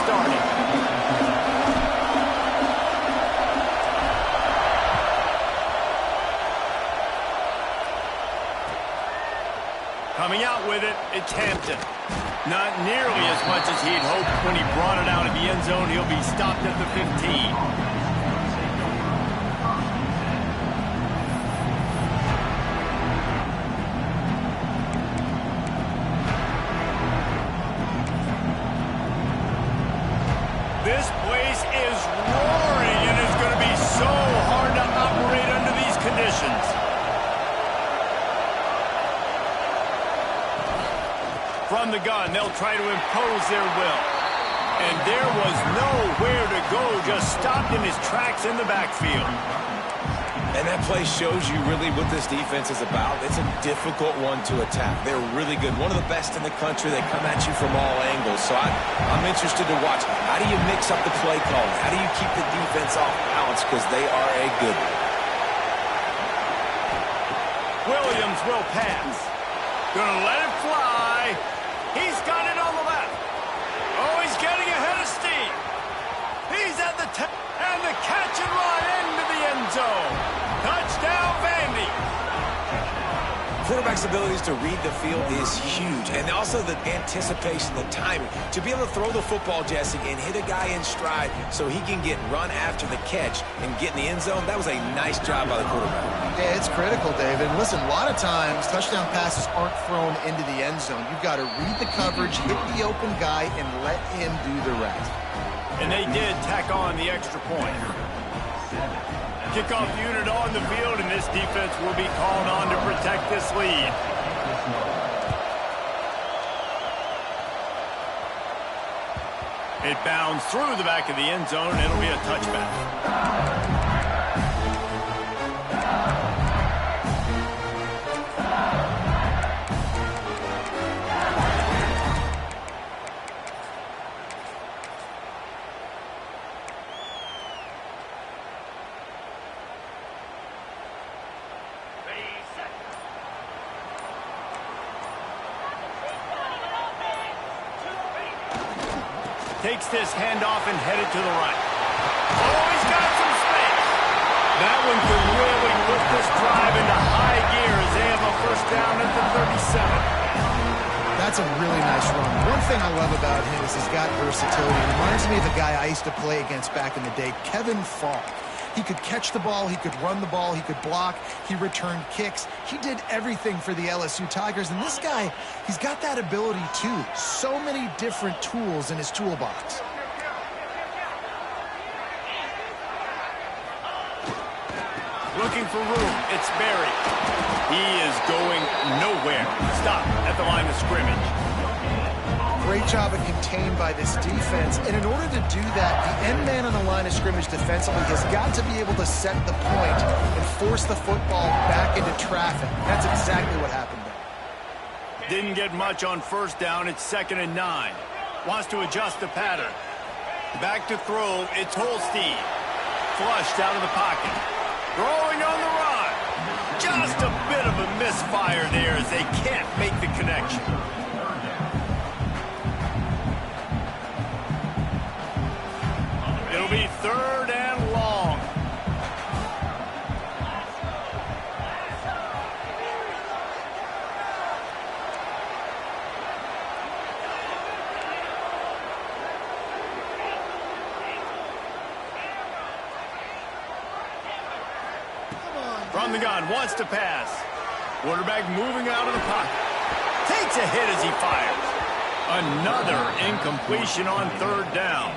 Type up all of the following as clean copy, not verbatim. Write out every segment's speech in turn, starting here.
starting. Coming out with it, it's Hampton. Not nearly as much as he'd hoped when he brought it out of the end zone. He'll be stopped at the 15. This place is roaring, and it's going to be so hard to operate under these conditions. From the gun, they'll try to impose their will. And there was nowhere to go, just stopped in his tracks in the backfield. And that play shows you really what this defense is about. It's a difficult one to attack. They're really good. One of the best in the country. They come at you from all angles. So I'm interested to watch. How do you mix up the play calling? How do you keep the defense off balance? Because they are a good one. Williams will pass. Gonna let it fly. He's got it on the left. Oh, he's getting ahead of steam. He's at the 10, and the catch and run into the end zone. Touchdown, Vandy. Quarterback's abilities to read the field is huge. And also the anticipation, the timing. To be able to throw the football, Jesse, and hit a guy in stride so he can get run after the catch and get in the end zone, that was a nice job by the quarterback. Yeah, it's critical, David. Listen, a lot of times touchdown passes aren't thrown into the end zone. You've got to read the coverage, hit the open guy, and let him do the rest. And they did tack on the extra point. Kickoff unit on the field, and this defense will be called on to protect this lead. It bounds through the back of the end zone, and it'll be a touchback. Takes this handoff and headed to the right. Oh, he's got some space. That one could really put this drive into high gear as they have a first down at the 37. That's a really nice run. One thing I love about him is he's got versatility. It reminds me of a guy I used to play against back in the day, Kevin Falk. He could catch the ball, he could run the ball, he could block, he returned kicks. He did everything for the LSU Tigers, and this guy, he's got that ability too. So many different tools in his toolbox. Looking for room, it's Barry. He is going nowhere. Stop at the line of scrimmage. Great job of contained by this defense, and in order to do that, the end man on the line of scrimmage defensively has got to be able to set the point and force the football back into traffic. That's exactly what happened there. Didn't get much on first down. It's 2nd and 9. Wants to adjust the pattern. Back to throw. It's Holstein. Flushed out of the pocket. Throwing on the run. Just a bit of a misfire there as they can't make the connection. It'll be 3rd and long. From the gun, wants to pass. Quarterback moving out of the pocket. Takes a hit as he fires. Another incompletion on 3rd down.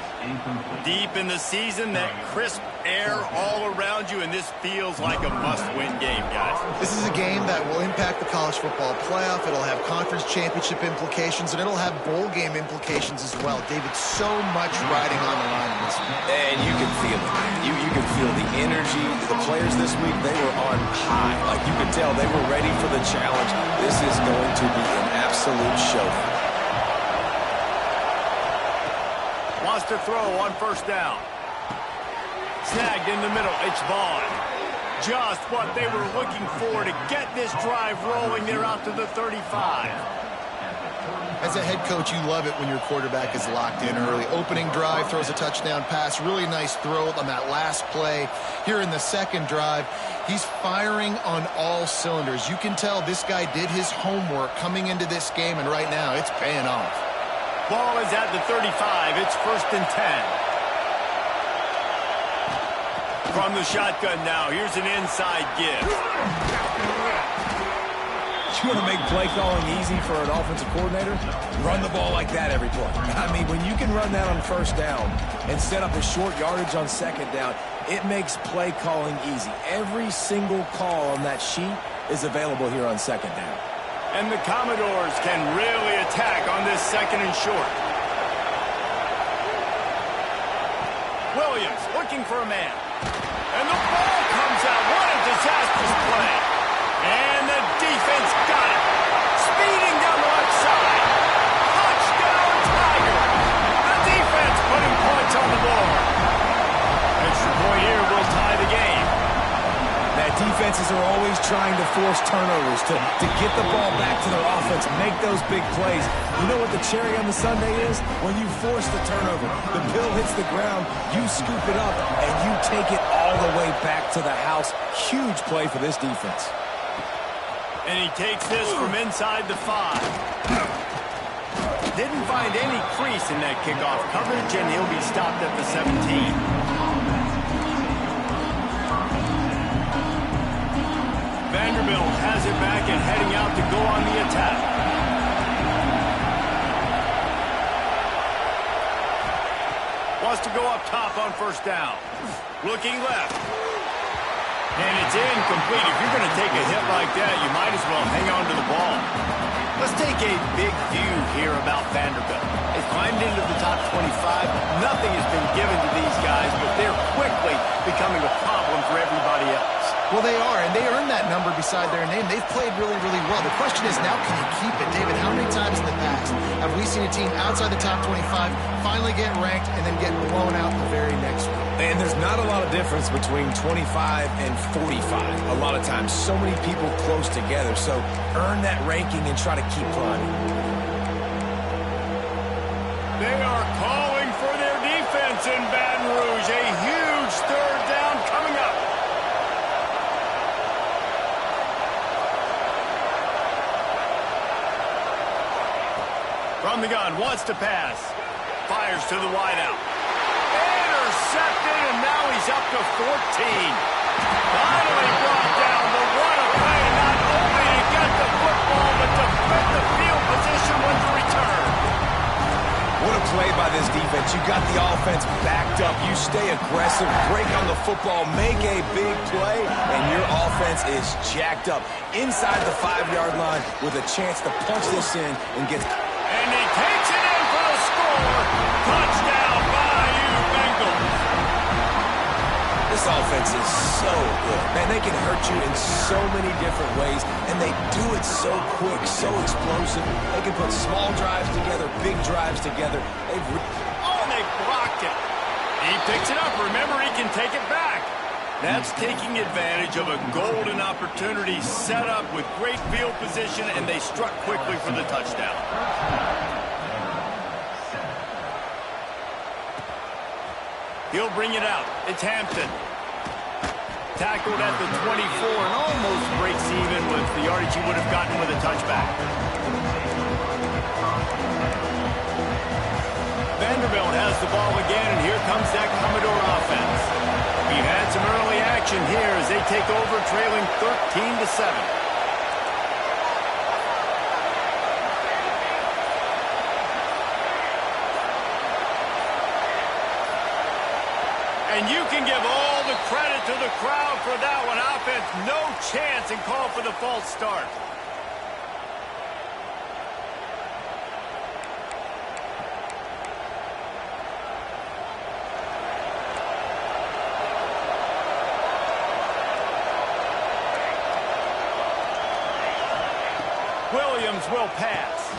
Deep in the season, that crisp air all around you, and this feels like a must-win game, guys. This is a game that will impact the college football playoff. It'll have conference championship implications, and it'll have bowl game implications as well. David, so much riding on the line in this one. And you can feel it. You can feel the energy. The players this week, they were on high. Like you could tell, they were ready for the challenge. This is going to be an absolute showdown. Wants to throw on 1st down. Snagged in the middle. It's Vaughn. Just what they were looking for to get this drive rolling. They're out to the 35. As a head coach, you love it when your quarterback is locked in early. Opening drive, throws a touchdown pass, really nice throw on that last play. Here in the second drive, he's firing on all cylinders. You can tell this guy did his homework coming into this game, and right now it's paying off. Ball is at the 35. It's 1st and 10. From the shotgun now, here's an inside give. You want to make play calling easy for an offensive coordinator? Run the ball like that every play. I mean, when you can run that on 1st down and set up a short yardage on 2nd down, it makes play calling easy. Every single call on that sheet is available here on 2nd down. And the Commodores can really attack on this 2nd and short. Williams looking for a man. And the ball comes out. What a disastrous play. And the defense got it. Speeding down the left side. Touchdown, Tiger. The defense putting points on the board. Extra point here will tie the game. That defenses are always trying to force turnovers to get the ball back to their offense, make those big plays. You know what the cherry on the sundae is? When you force the turnover, the bill hits the ground, you scoop it up, and you take it all the way back to the house. Huge play for this defense. And he takes this from inside the 5. Didn't find any crease in that kickoff coverage, and he'll be stopped at the 17. Vanderbilt has it back and heading out to go on the attack. Wants to go up top on 1st down. Looking left. And it's incomplete. If you're going to take a hit like that, you might as well hang on to the ball. Let's take a big view here about Vanderbilt. They've climbed into the top 25. Nothing has been given to these guys, but they're quickly becoming a problem for everybody else. Well, they are, and they earned that number beside their name. They've played really, really well. The question is now, can you keep it? David, how many times in the past have we seen a team outside the top 25 finally get ranked and then get blown out the very next week? And there's not a lot of difference between 25 and 45 a lot of times. So many people close together. So earn that ranking and try to keep climbing. They are calling for their defense in Baton Rouge. A huge 3rd down coming up. From the gun, wants to pass. Fires to the wideout. Intercepted, and now he's up to 14. Finally brought down, but what a play, not only to get the football, but to put the field position with the return. What a play by this defense. You got the offense backed up. You stay aggressive, break on the football, make a big play, and your offense is jacked up inside the 5-yard line with a chance to punch this in and get... And he takes it in for the score. Touchdown, Bayou Bengals. This offense is so good. Man, they can hurt you in so many different ways, and they do it so quick, so explosive. They can put small drives together, big drives together. They blocked it. He picks it up. Remember, he can take it back. That's taking advantage of a golden opportunity set up with great field position, and they struck quickly for the touchdown. He'll bring it out. It's Hampton. Tackled at the 24 and almost breaks even with the yardage he would have gotten with a touchback. Vanderbilt has the ball again, and here comes that Commodore offense. We had some early action here as they take over, trailing 13-7. And you can give all the credit to the crowd for that one. Offense, no chance, and call for the false start. Williams will pass.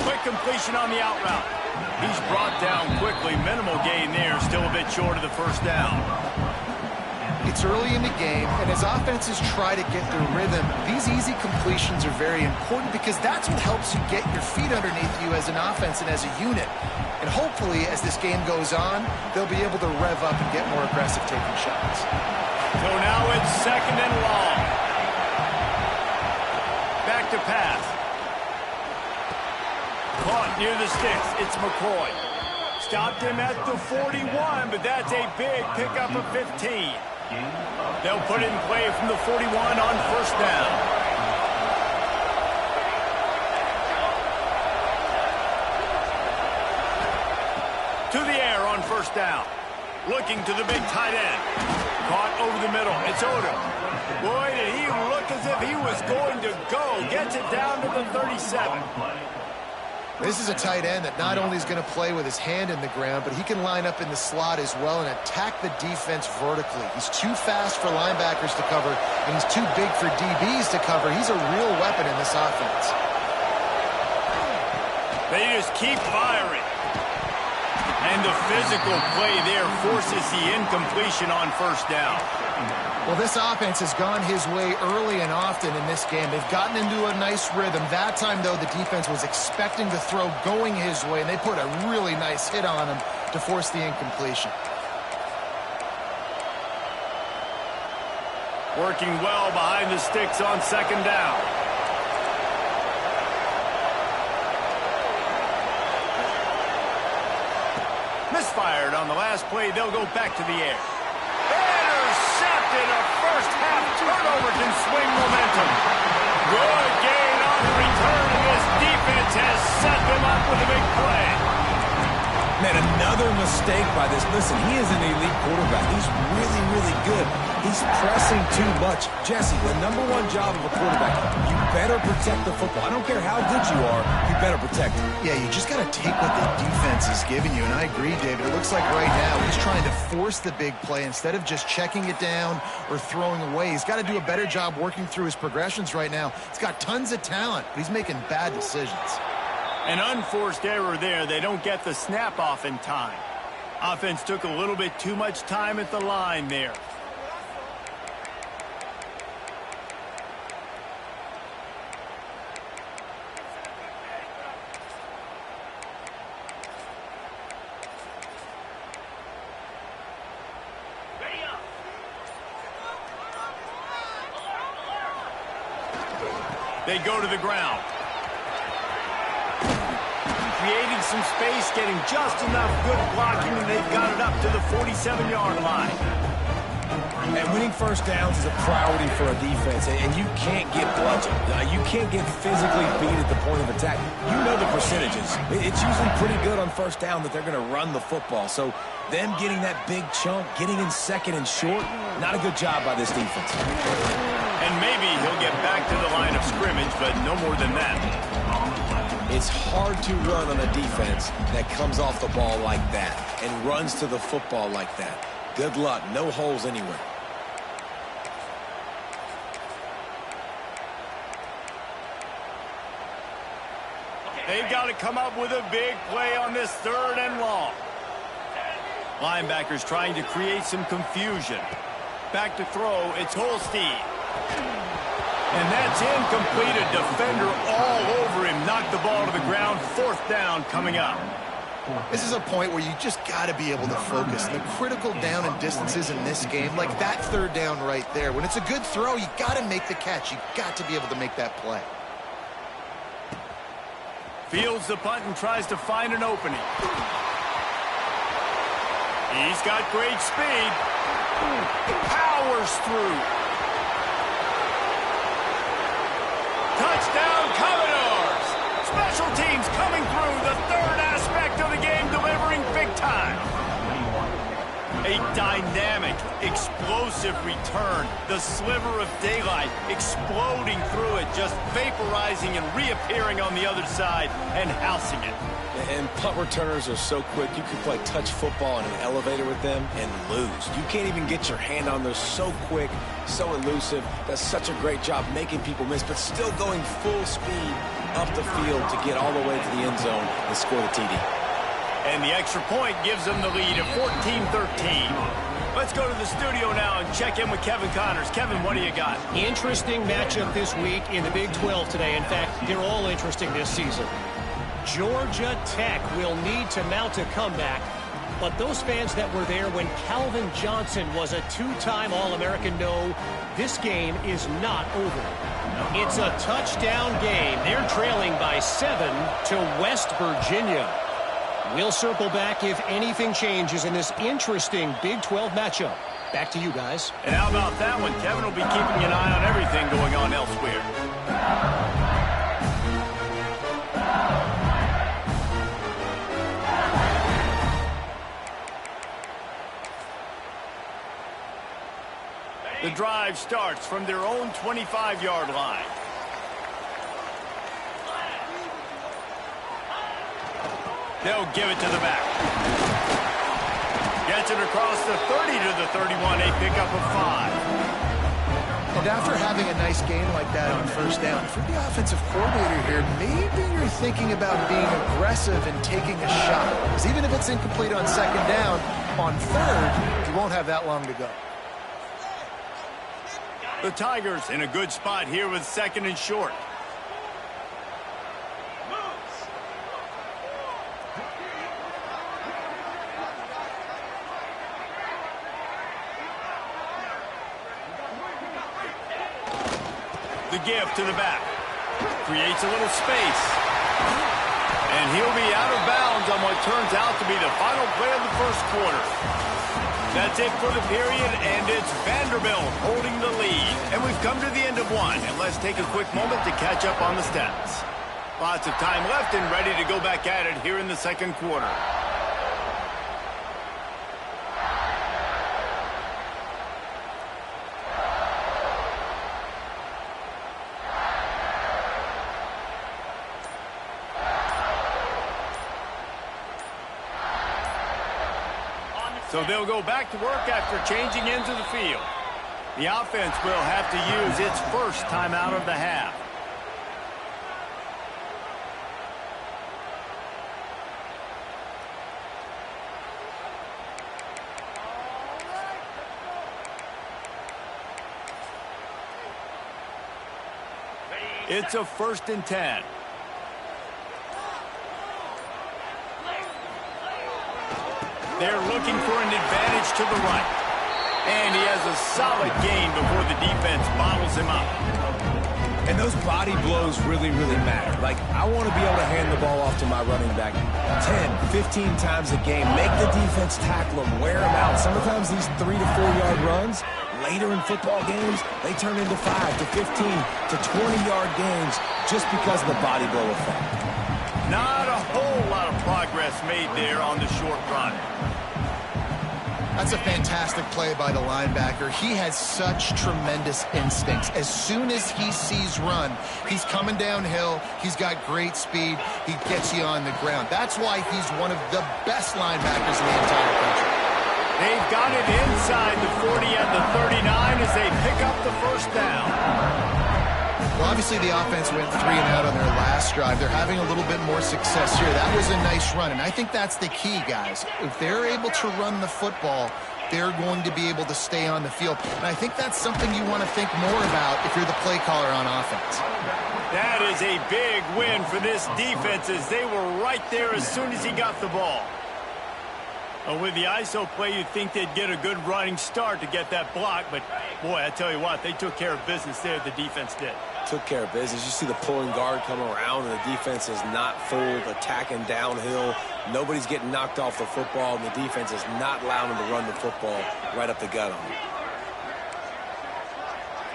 Quick completion on the out route. He's brought down quickly. Minimal gain there. Still a bit short of the 1st down. It's early in the game, and as offenses try to get their rhythm, these easy completions are very important because that's what helps you get your feet underneath you as an offense and as a unit. And hopefully, as this game goes on, they'll be able to rev up and get more aggressive taking shots. So now it's 2nd and long. Back to pass. Caught near the sticks. It's McCoy. Stopped him at the 41, but that's a big pickup of 15. They'll put it in play from the 41 on 1st down. To the air on 1st down. Looking to the big tight end. Caught over the middle. It's Odom. Boy, did he look as if he was going to go. Gets it down to the 37. This is a tight end that not only is going to play with his hand in the ground, but he can line up in the slot as well and attack the defense vertically. He's too fast for linebackers to cover, and he's too big for DBs to cover. He's a real weapon in this offense. They just keep firing. And the physical play there forces the incompletion on 1st down. Well, this offense has gone his way early and often in this game. They've gotten into a nice rhythm. That time, though, the defense was expecting the throw going his way, and they put a really nice hit on him to force the incompletion. Working well behind the sticks on 2nd down. Misfired on the last play. They'll go back to the air. Intercepted. A first-half turnover can swing momentum. Good gain on the return, and this defense has set them up with a big play. Man, another mistake by this. Listen, he is an elite quarterback. He's really, really good. He's pressing too much. Jesse, the #1 job of a quarterback, you better protect the football. I don't care how good you are, you better protect it. Yeah, you just got to take what the defense is giving you, and I agree, David. It looks like right now he's trying to force the big play instead of just checking it down or throwing away. He's got to do a better job working through his progressions right now. He's got tons of talent, but he's making bad decisions. An unforced error there. They don't get the snap off in time. Offense took a little bit too much time at the line there. They go to the ground. Creating some space, getting just enough good blocking, and they've got it up to the 47-yard line. And winning 1st downs is a priority for a defense, and you can't get bludgeoned. You can't get physically beat at the point of attack. You know the percentages. It's usually pretty good on 1st down that they're going to run the football. So them getting that big chunk, getting in 2nd and short, not a good job by this defense. And maybe he'll get back to the line of scrimmage, but no more than that. It's hard to run on a defense that comes off the ball like that and runs to the football like that. Good luck. No holes anywhere. They've got to come up with a big play on this 3rd and long. Linebackers trying to create some confusion. Back to throw. It's Holstein. And that's incomplete. A defender all over him. Knocked the ball to the ground. 4th down coming up. This is a point where you just got to be able to focus. The critical down and distances in this game, like that 3rd down right there. When it's a good throw, you got to make the catch. You got to be able to make that play. Fields the punt and tries to find an opening. He's got great speed. Powers through. Touchdown, Commodores! Special teams coming through, the 3rd aspect of the game, delivering big time. A dynamic, explosive return. The sliver of daylight exploding through it, just vaporizing and reappearing on the other side and housing it. And punt returners are so quick, you can play touch football in an elevator with them and lose. You can't even get your hand on them. So quick, so elusive. Does such a great job making people miss, but still going full speed up the field to get all the way to the end zone and score the TD. And the extra point gives them the lead at 14-13. Let's go to the studio now and check in with Kevin Connors. Kevin, what do you got? Interesting matchup this week in the Big 12 today. In fact, they're all interesting this season. Georgia Tech will need to mount a comeback, but those fans that were there when Calvin Johnson was a two-time All-American know this game is not over. It's a touchdown game. They're trailing by 7 to West Virginia. We'll circle back if anything changes in this interesting Big 12 matchup. Back to you guys. And how about that one? Kevin will be keeping an eye on everything going on elsewhere. The drive starts from their own 25-yard line. They'll give it to the back. Gets it across the 30 to the 31. A pickup of 5. And after having a nice game like that on first down, for the offensive coordinator here, maybe you're thinking about being aggressive and taking a shot. Because even if it's incomplete on second down, on third, you won't have that long to go. The Tigers in a good spot here with second and short. The give to the back. Creates a little space. And he'll be out of bounds on what turns out to be the final play of the first quarter. That's it for the period, and it's Vanderbilt holding the lead. And we've come to the end of one, and let's take a quick moment to catch up on the stats. Lots of time left and ready to go back at it here in the second quarter. So they'll go back to work after changing into the field. The offense will have to use its first timeout of the half. It's a 1st and 10. They're looking for an advantage to the right. And he has a solid gain before the defense bottles him up. And those body blows really, really matter. Like, I want to be able to hand the ball off to my running back 10, 15 times a game. Make the defense tackle him, wear him out. Sometimes these 3 to 4 yard runs, later in football games, they turn into 5 to 15 to 20-yard games just because of the body blow effect. Not a whole lot of progress made there on the short run. That's a fantastic play by the linebacker. He has such tremendous instincts. As soon as he sees run, he's coming downhill. He's got great speed. He gets you on the ground. That's why he's one of the best linebackers in the entire country. They've got it inside the 40 and the 39 as they pick up the first down. Well, obviously the offense went 3 and out on their last drive. They're having a little bit more success here. That was a nice run, and I think that's the key, guys. If they're able to run the football, they're going to be able to stay on the field. And I think that's something you want to think more about if you're the play caller on offense. That is a big win for this defense as they were right there as soon as he got the ball. With the ISO play, you'd think they'd get a good running start to get that block, but boy, I tell you what, they took care of business there, the defense did. Took care of business. You see the pulling guard come around, and the defense is not fooled, attacking downhill. Nobody's getting knocked off the football, and the defense is not allowing them to run the football right up the gut on them.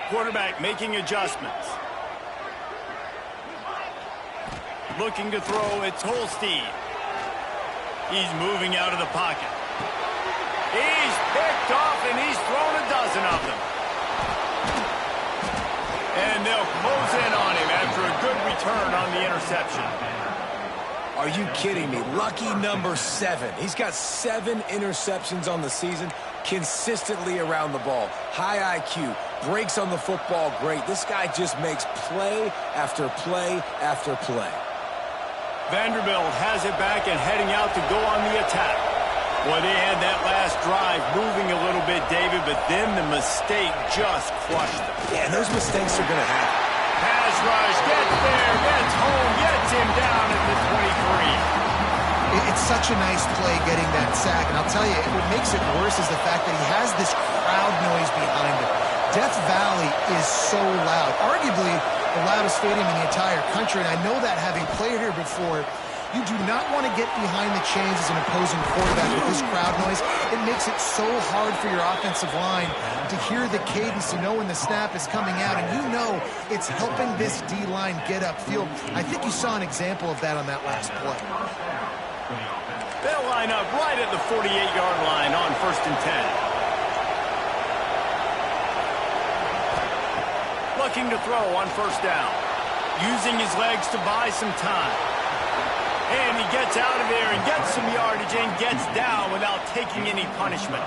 Quarterback making adjustments. Looking to throw, it's Holstein. He's moving out of the pocket. He's picked off, and he's thrown a dozen of them. And they'll close in on him after a good return on the interception. Are you kidding me? Lucky number 7. He's got 7 interceptions on the season, consistently around the ball. High IQ, breaks on the football great. This guy just makes play after play after play. Vanderbilt has it back and heading out to go on the attack. Well, they had that last drive moving a little bit, David, but then the mistake just crushed them. Yeah, and those mistakes are going to happen. Pass rush, gets there, gets home, gets him down at the 23. It's such a nice play getting that sack, and I'll tell you, what makes it worse is the fact that he has this crowd noise behind him. Death Valley is so loud, arguably the loudest stadium in the entire country, and I know that having played here before. You do not want to get behind the chains as an opposing quarterback with this crowd noise. It makes it so hard for your offensive line to hear the cadence, to know when the snap is coming out, and you know it's helping this D-line get upfield. I think you saw an example of that on that last play. They'll line up right at the 48-yard line on 1st and 10. Looking to throw on 1st down. Using his legs to buy some time. And he gets out of there and gets some yardage and gets down without taking any punishment.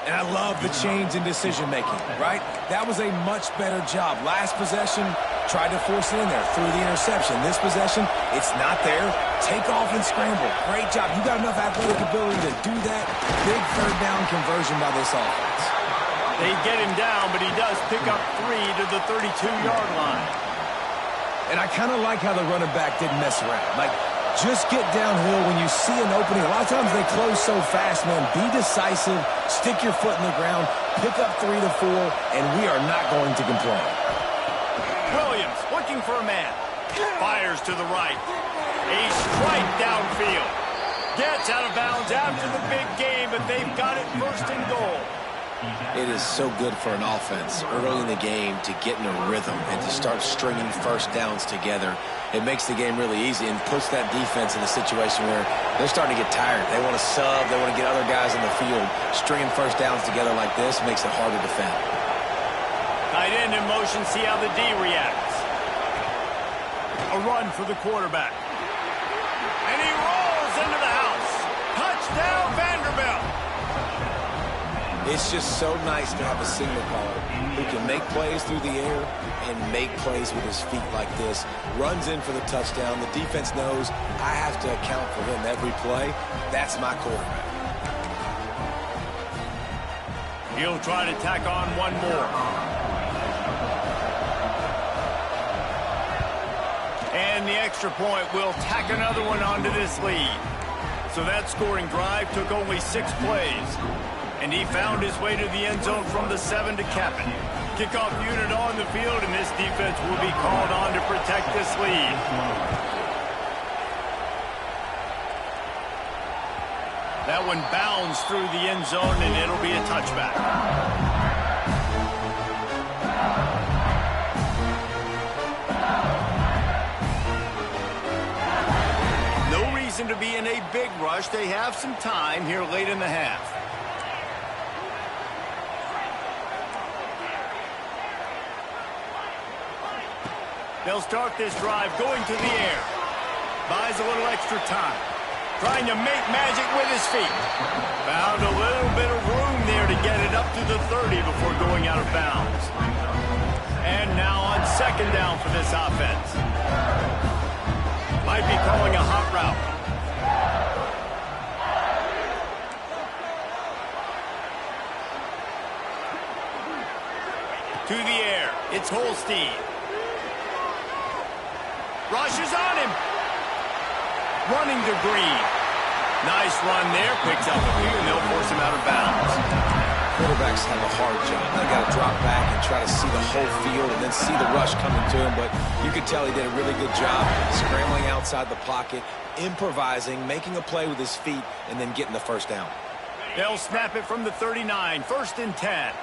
And I love the change in decision-making, right? That was a much better job. Last possession, tried to force it in there, threw the interception. This possession, it's not there. Take off and scramble. Great job. You got enough athletic ability to do that. Big 3rd down conversion by this offense. They get him down, but he does pick up 3 to the 32-yard line. And I kind of like how the running back didn't mess around. Like, just get downhill when you see an opening. A lot of times they close so fast, man. Be decisive, stick your foot in the ground, pick up 3 to 4, and we are not going to complain. Williams looking for a man. Fires to the right. A strike downfield. Gets out of bounds after the big game, but they've got it 1st and goal. It is so good for an offense early in the game to get in a rhythm and to start stringing 1st downs together. It makes the game really easy and puts that defense in a situation where they're starting to get tired. They want to sub. They want to get other guys in the field. Stringing 1st downs together like this makes it hard to defend. Tight end in motion. See how the D reacts. A run for the quarterback. And he rolls into the house. Touchdown, Vanderbilt. It's just so nice to have a signal caller who can make plays through the air and make plays with his feet like this. Runs in for the touchdown. The defense knows I have to account for him every play. That's my quarterback. He'll try to tack on one more. And the extra point will tack another one onto this lead. So that scoring drive took only 6 plays. And he found his way to the end zone from the 7 to cap it. Kickoff unit on the field, and this defense will be called on to protect this lead. That one bounds through the end zone, and it'll be a touchback. No reason to be in a big rush. They have some time here late in the half. They'll start this drive going to the air. Buys a little extra time. Trying to make magic with his feet. Found a little bit of room there to get it up to the 30 before going out of bounds. And now on 2nd down for this offense. Might be calling a hot route. To the air. It's Holstein. Rushes on him. Running to Green. Nice run there. Picks up a few, and they'll force him out of bounds. Quarterbacks have a hard job. They got to drop back and try to see the whole field and then see the rush coming to him. But you could tell he did a really good job scrambling outside the pocket, improvising, making a play with his feet, and then getting the 1st down. They'll snap it from the 39. 1st and 10.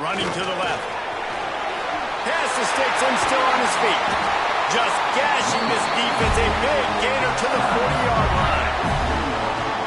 Running to the left. Pass the sticks and still on his feet. Just gashing this defense. A big gainer to the 40-yard line.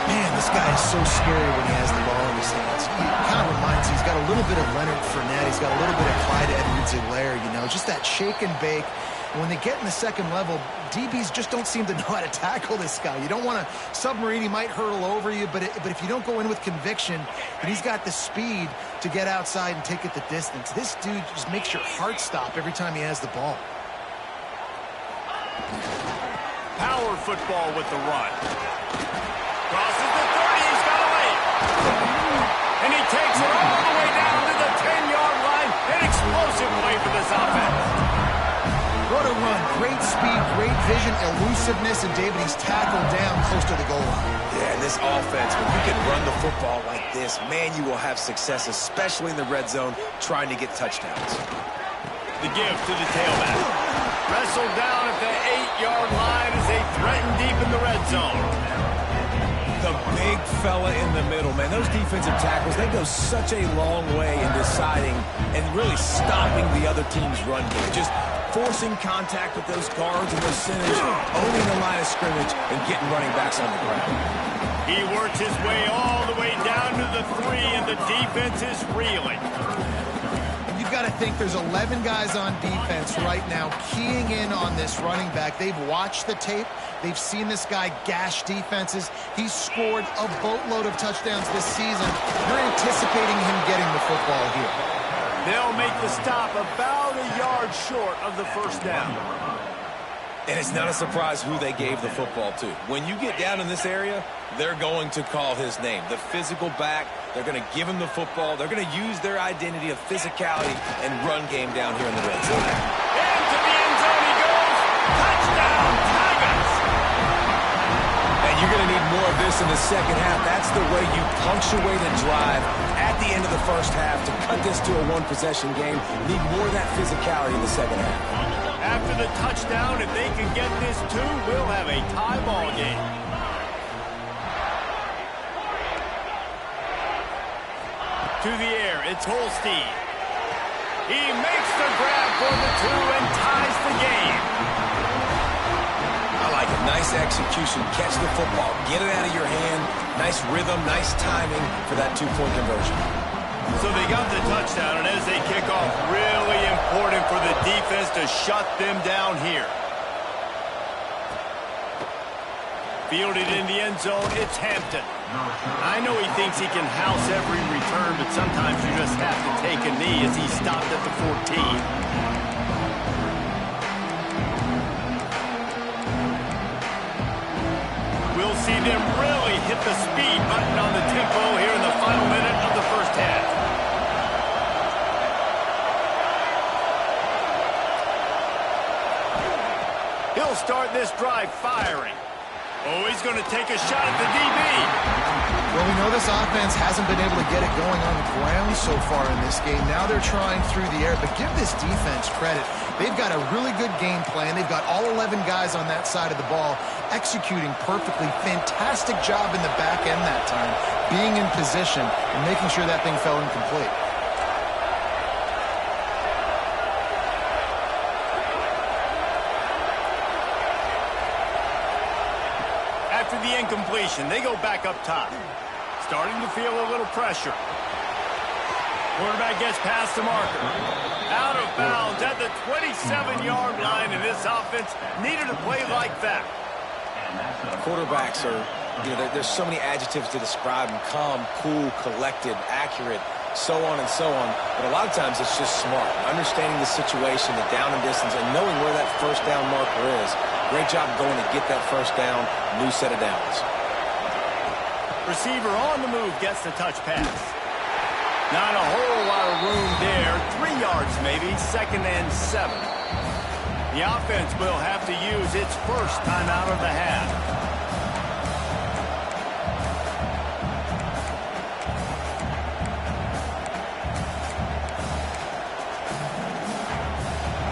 Man, this guy is so scary when he has the ball in his hands. He kind of reminds me, he's got a little bit of Leonard Fournette. He's got a little bit of Clyde Edwards-Helaire, you know, just that shake and bake. And when they get in the 2nd level, DBs just don't seem to know how to tackle this guy. You don't want to submarine. He might hurtle over you, but if you don't go in with conviction, and he's got the speed to get outside and take it the distance. This dude just makes your heart stop every time he has the ball. power football with the run. Crosses the 30, he's got a lane. And he takes it all the way down to the 10-yard line. An explosive play for this offense. What a run. Great speed, great vision, elusiveness, and David, he's tackled down close to the goal line. Yeah, and this offense, when you can run the football like this, man, you will have success, especially in the red zone, trying to get touchdowns. The give to the tailback. Wrestled down at the 8-yard line as they threaten deep in the red zone. The big fella in the middle, man. Those defensive tackles, they go such a long way in deciding and really stopping the other team's run game. Just forcing contact with those guards and those centers, owning the line of scrimmage, and getting running backs on the ground. He worked his way all the way down to the 3, and the defense is reeling. You've got to think there's 11 guys on defense right now keying in on this running back. They've watched the tape. They've seen this guy gash defenses. He's scored a boatload of touchdowns this season. You're anticipating him getting the football here. They'll make the stop about a yard short of the first down. And it's not a surprise who they gave the football to. When you get down in this area, they're going to call his name. The physical back, they're going to give him the football. They're going to use their identity of physicality and run game down here in the red zone. Into the end zone he goes. Touchdown, Tigers! And you're going to need more of this in the second half. That's the way you punctuate a drive at the end of the first half to cut this to a one-possession game. Need more of that physicality in the second half. After the touchdown, if they can get this too, we'll have a tie ball game. To the air, it's Holstein. He makes the grab for the 2 and ties the game. I like it. Nice execution. Catch the football. Get it out of your hand. Nice rhythm, nice timing for that 2-point conversion. So they got the touchdown, and as they kick off, really important for the defense to shut them down here. Fielded in the end zone, it's Hampton. I know he thinks he can house every return, but sometimes you just have to take a knee as he stopped at the 14. We'll see them really hit the speed button on the tempo here in the final minute of the first half. He'll start this drive firing. Oh, he's going to take a shot at the DB. Well, we know this offense hasn't been able to get it going on the ground so far in this game. Now they're trying through the air, but give this defense credit. They've got a really good game plan. They've got all 11 guys on that side of the ball executing perfectly. Fantastic job in the back end that time, being in position and making sure that thing fell incomplete. After the incompletion, they go back up top. Starting to feel a little pressure. Quarterback gets past the marker. Out of bounds at the 27-yard line, and this offense needed a play like that. Quarterbacks are, there's so many adjectives to describe them. Calm, cool, collected, accurate, so on and so on. But a lot of times it's just smart. Understanding the situation, the down and distance, and knowing where that first down marker is. Great job going to get that first down, new set of downs. Receiver on the move gets the touch pass. Not a whole lot of room there. 3 yards maybe, 2nd and 7. The offense will have to use its first timeout of the half.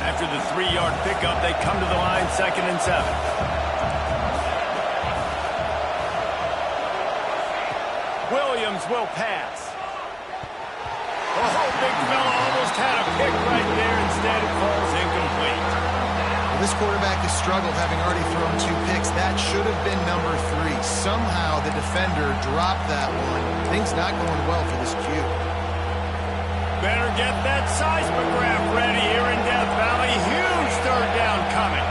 After the 3-yard pickup, they come to the line, 2nd and 7. Williams will pass. Oh, big fella almost had a pick right there. Instead, it falls incomplete. Well, this quarterback has struggled, having already thrown 2 picks. That should have been number 3. Somehow the defender dropped that one. Things not going well for this Q. Better get that seismograph ready here in Death Valley. Huge 3rd down coming.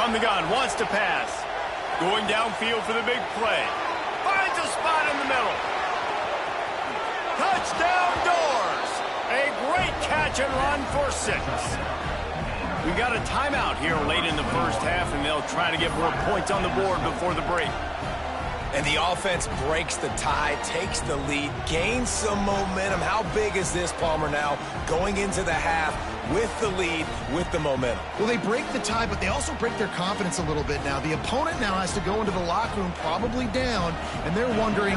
From the gun, wants to pass. Going downfield for the big play. Finds a spot in the middle. Touchdown Doors! A great catch and run for 6. We got a timeout here late in the first half, and they'll try to get more points on the board before the break. And the offense breaks the tie, takes the lead, gains some momentum. How big is this, Palmer, now going into the half with the lead, with the momentum? Well, they break the tie, but they also break their confidence a little bit now. The opponent now has to go into the locker room probably down, and they're wondering,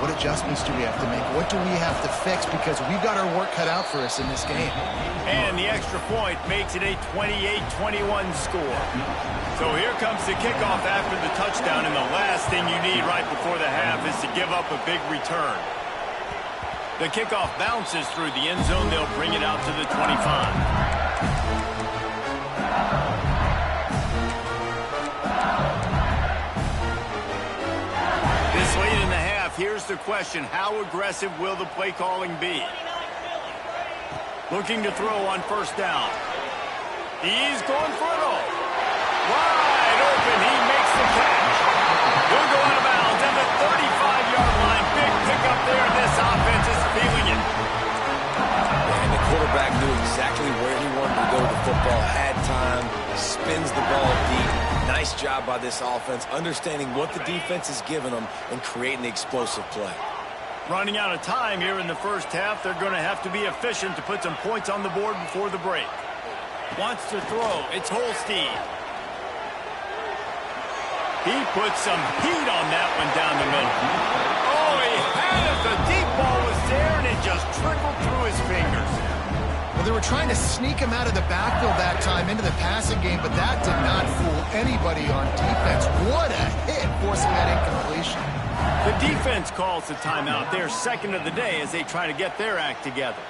what adjustments do we have to make? What do we have to fix? Because we've got our work cut out for us in this game. And the extra point makes it a 28-21 score. So here comes the kickoff after the touchdown, and the last thing you need right before the half is to give up a big return. The kickoff bounces through the end zone. They'll bring it out to the 25. This late in the half, here's the question. How aggressive will the play calling be? Looking to throw on first down. He's going for it all. Wide open, he makes the catch. He'll go out of bounds at the 35-yard line. Big pickup there. This offense is feeling it. And the quarterback knew exactly where he wanted to go with the football, had time, spins the ball deep. Nice job by this offense, understanding what the defense is giving them and creating the explosive play. Running out of time here in the first half. They're going to have to be efficient to put some points on the board before the break. Wants to throw. It's Holstein. He puts some heat on that one down the middle. Oh, he had it. The deep ball was there, and it just trickled through his fingers. Well, they were trying to sneak him out of the backfield that time into the passing game, but that did not fool anybody on defense. What a hit, forcing that incompletion. The defense calls the timeout. They're second of the day as they try to get their act together.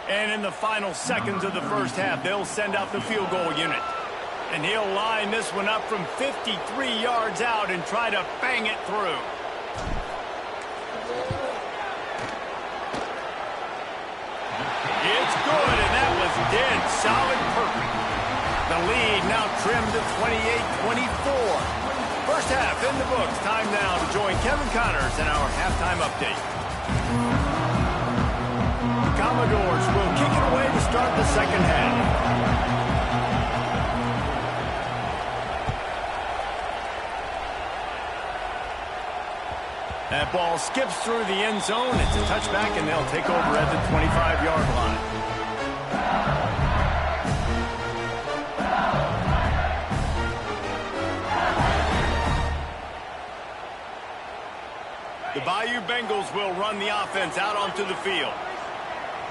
And in the final seconds of the first half, they'll send out the field goal unit. And he'll line this one up from 53 yards out and try to bang it through. It's good, and that was dead solid perfect. The lead now trimmed to 28-24. First half in the books. Time now to join Kevin Connors in our halftime update. The Commodores will kick it away to start the second half. That ball skips through the end zone. It's a touchback, and they'll take over at the 25-yard line. The Bayou Bengals will run the offense out onto the field.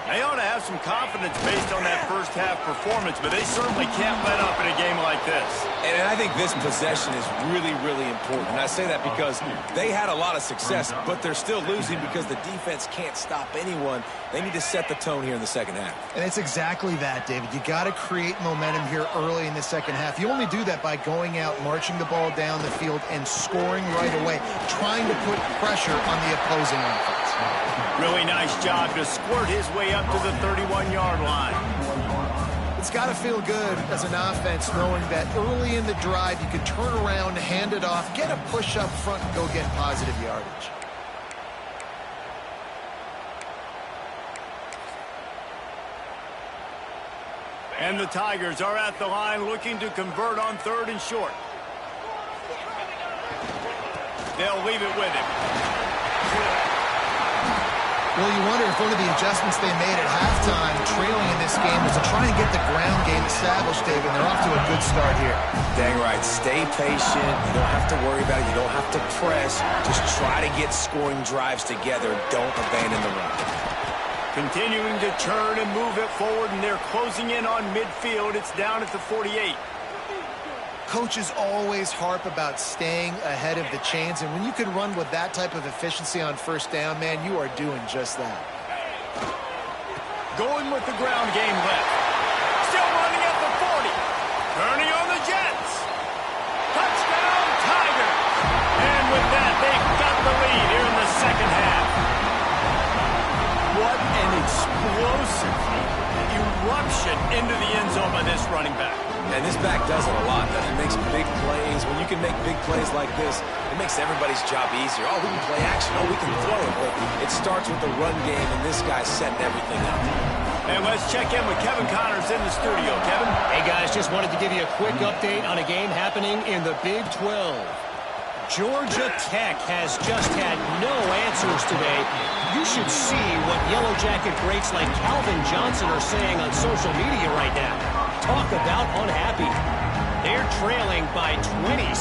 They ought to have some confidence based on that first half performance, but they certainly can't let up in a game like this. And I think this possession is really, really important. And I say that because they had a lot of success, but they're still losing because the defense can't stop anyone. They need to set the tone here in the second half. And it's exactly that, David. You got to create momentum here early in the second half. You only do that by going out, marching the ball down the field, and scoring right away, trying to put pressure on the opposing offense. Really nice job to squirt his way up to the 31-yard line. It's got to feel good as an offense knowing that early in the drive you can turn around, hand it off, get a push up front, and go get positive yardage. And the Tigers are at the line looking to convert on third and short. They'll leave it with him. Well, you wonder if one of the adjustments they made at halftime, trailing in this game, was to try and get the ground game established, David. They're off to a good start here. Dang right. Stay patient. You don't have to worry about it. You don't have to press. Just try to get scoring drives together. Don't abandon the run. Continuing to churn and move it forward, and they're closing in on midfield. It's down at the 48. Coaches always harp about staying ahead of the chains, and when you can run with that type of efficiency on first down, man, you are doing just that. Going with the ground game left. Still running at the 40. Turning on the Jets. Touchdown, Tigers. And with that, they've got the lead here in the second half. What an explosive eruption into the end zone by this running back. And this back does it a lot. make big plays like this, it makes everybody's job easier. Oh, we can play action. Oh, we can throw it. But it starts with the run game, and this guy's setting everything up. And let's check in with Kevin Connors in the studio. Kevin? Hey, guys, just wanted to give you a quick update on a game happening in the Big 12. Georgia Tech has just had no answers today. You should see what Yellow Jacket greats like Calvin Johnson are saying on social media right now. Talk about unhappy. They're trailing by 27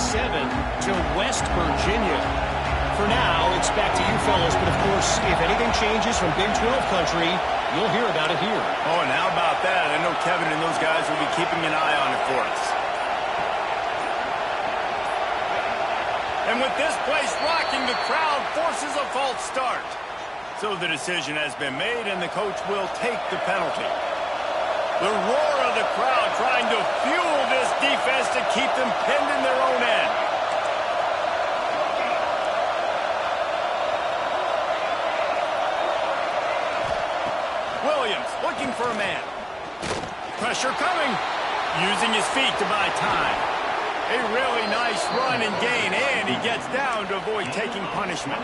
to West Virginia. For now, it's back to you fellas, but of course, if anything changes from Big 12 country, you'll hear about it here. Oh, and how about that? I know Kevin and those guys will be keeping an eye on it for us. And with this place rocking, the crowd forces a false start. So the decision has been made, and the coach will take the penalty. The roar of the crowd trying to fuel this defense to keep them pinned in their own end. Williams looking for a man. Pressure coming. Using his feet to buy time. A really nice run and gain, and he gets down to avoid taking punishment.